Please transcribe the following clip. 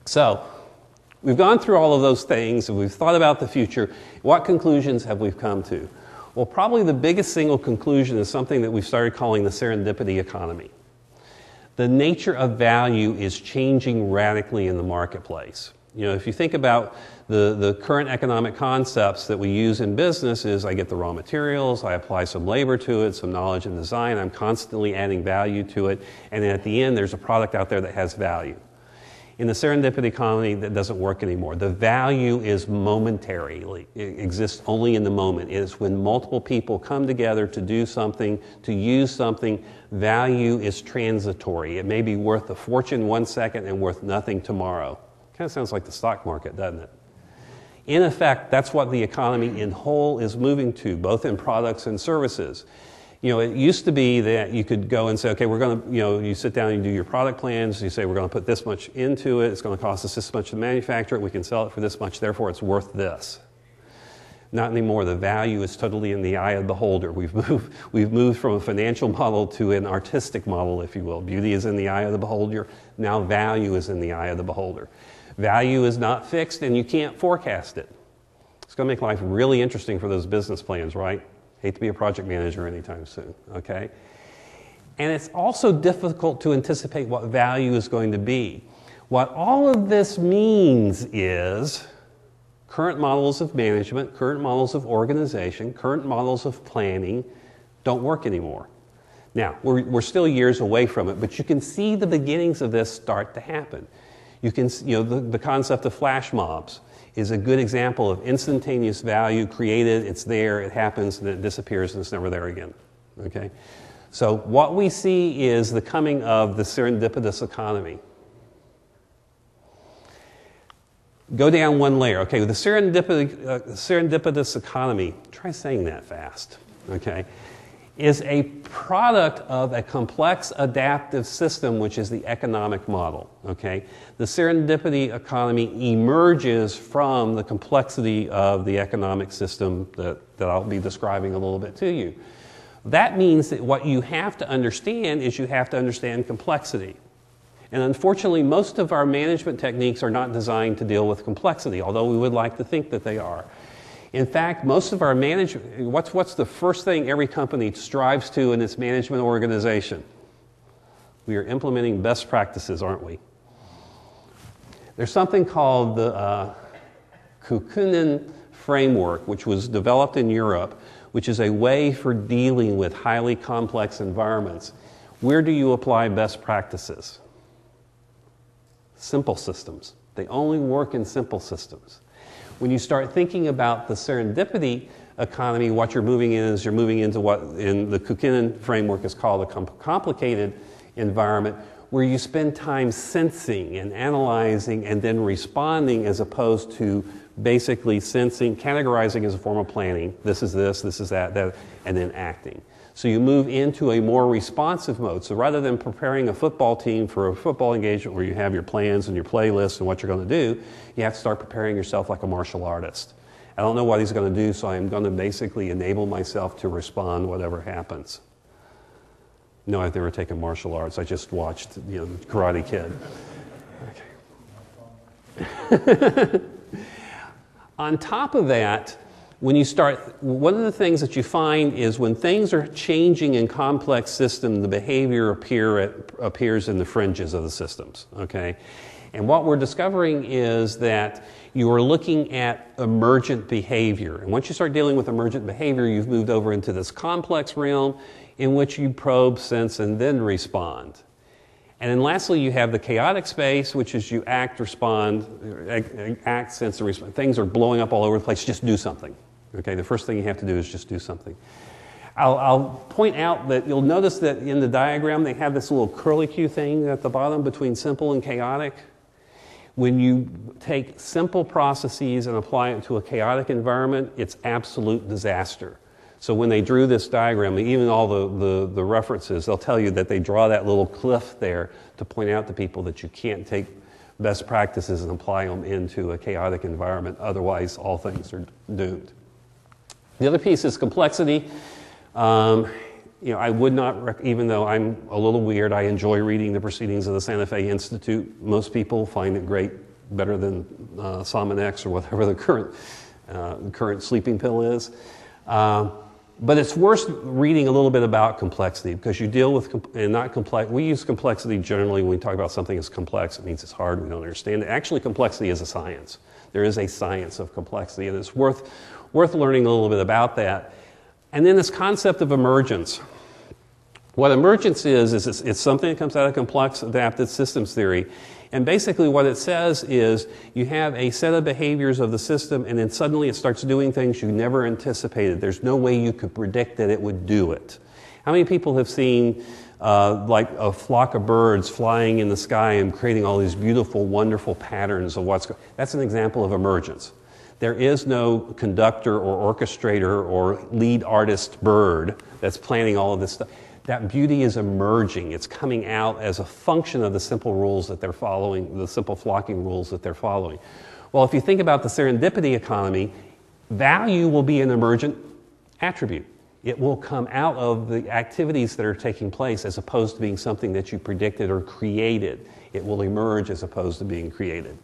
So we've gone through all of those things, and we've thought about the future. What conclusions have we come to? Well, probably the biggest single conclusion is something that we've started calling the serendipity economy. The nature of value is changing radically in the marketplace. You know, if you think about the current economic concepts that we use in business is I get the raw materials, I apply some labor to it, some knowledge and design, I'm constantly adding value to it, and then at the end there's a product out there that has value. In the serendipity economy, that doesn't work anymore. The value is momentary. It exists only in the moment. It is when multiple people come together to do something, to use something. Value is transitory. It may be worth a fortune 1 second and worth nothing tomorrow. Kind of sounds like the stock market, doesn't it? In effect, that's what the economy in whole is moving to, both in products and services. You know, it used to be that you could go and say, okay, we're going to, you know, you sit down and you do your product plans, you say we're going to put this much into it, it's going to cost us this much to manufacture it, we can sell it for this much, therefore it's worth this. Not anymore. The value is totally in the eye of the beholder. We've moved from a financial model to an artistic model, if you will. Beauty is in the eye of the beholder. Now value is in the eye of the beholder. Value is not fixed and you can't forecast it. It's going to make life really interesting for those business plans, right? Hate to be a project manager anytime soon, okay? And it's also difficult to anticipate what value is going to be. What all of this means is current models of management, current models of organization, current models of planning don't work anymore. Now, we're still years away from it, but you can see the beginnings of this start to happen. You can, you know, the concept of flash mobs is a good example of instantaneous value created, it's there, it happens, and it disappears, and it's never there again, okay? So what we see is the coming of the serendipitous economy. Go down one layer, okay, the serendipitous economy, try saying that fast, okay, is a product of a complex adaptive system, which is the economic model, okay? The serendipity economy emerges from the complexity of the economic system that I'll be describing a little bit to you. That means that what you have to understand is you have to understand complexity. And unfortunately, most of our management techniques are not designed to deal with complexity, although we would like to think that they are. In fact, most of our management, what's the first thing every company strives to in its management organization? We are implementing best practices, aren't we? There's something called the Kukkonen framework, which was developed in Europe, which is a way for dealing with highly complex environments. Where do you apply best practices? Simple systems. They only work in simple systems. When you start thinking about the serendipity economy, what you're moving in is you're moving into what in the Kukkonen framework is called a complicated environment, where you spend time sensing and analyzing and then responding, as opposed to basically sensing, categorizing as a form of planning. This is this is that, and then acting. So you move into a more responsive mode. So rather than preparing a football team for a football engagement where you have your plans and your playlists and what you're going to do, you have to start preparing yourself like a martial artist. I don't know what he's going to do, so I'm going to basically enable myself to respond whatever happens. No, I've never taken martial arts. I just watched, Karate Kid. Okay. On top of that, when you start, one of the things that you find is when things are changing in complex systems, the behavior appears in the fringes of the systems, okay? And what we're discovering is that you are looking at emergent behavior. And once you start dealing with emergent behavior, you've moved over into this complex realm in which you probe, sense, and then respond. And then lastly, you have the chaotic space, which is you act, respond, act, sense, and respond. Things are blowing up all over the place. Just do something. Okay, the first thing you have to do is just do something. I'll point out that you'll notice that in the diagram they have this little curlicue thing at the bottom between simple and chaotic. When you take simple processes and apply it to a chaotic environment, it's absolute disaster. So when they drew this diagram, even all the references, they'll tell you that they draw that little cliff there to point out to people that you can't take best practices and apply them into a chaotic environment. Otherwise, all things are doomed. The other piece is complexity. I would not, even though I'm a little weird, I enjoy reading the proceedings of the Santa Fe Institute. Most people find it great better than Salinas or whatever the current sleeping pill is. But it's worth reading a little bit about complexity, because you deal with, and not complex, we use complexity generally when we talk about something as complex. It means it's hard, we don't understand it. Actually, complexity is a science. There is a science of complexity, and it's worth learning a little bit about that. And then this concept of emergence. What emergence is it's something that comes out of complex adaptive systems theory. And basically what it says is you have a set of behaviors of the system, and then suddenly it starts doing things you never anticipated. There's no way you could predict that it would do it. How many people have seen like a flock of birds flying in the sky and creating all these beautiful, wonderful patterns of what's going on? That's an example of emergence. There is no conductor or orchestrator or lead artist bird that's planning all of this stuff. That beauty is emerging. It's coming out as a function of the simple rules that they're following, the simple flocking rules that they're following. Well, if you think about the serendipity economy, value will be an emergent attribute. It will come out of the activities that are taking place as opposed to being something that you predicted or created. It will emerge as opposed to being created.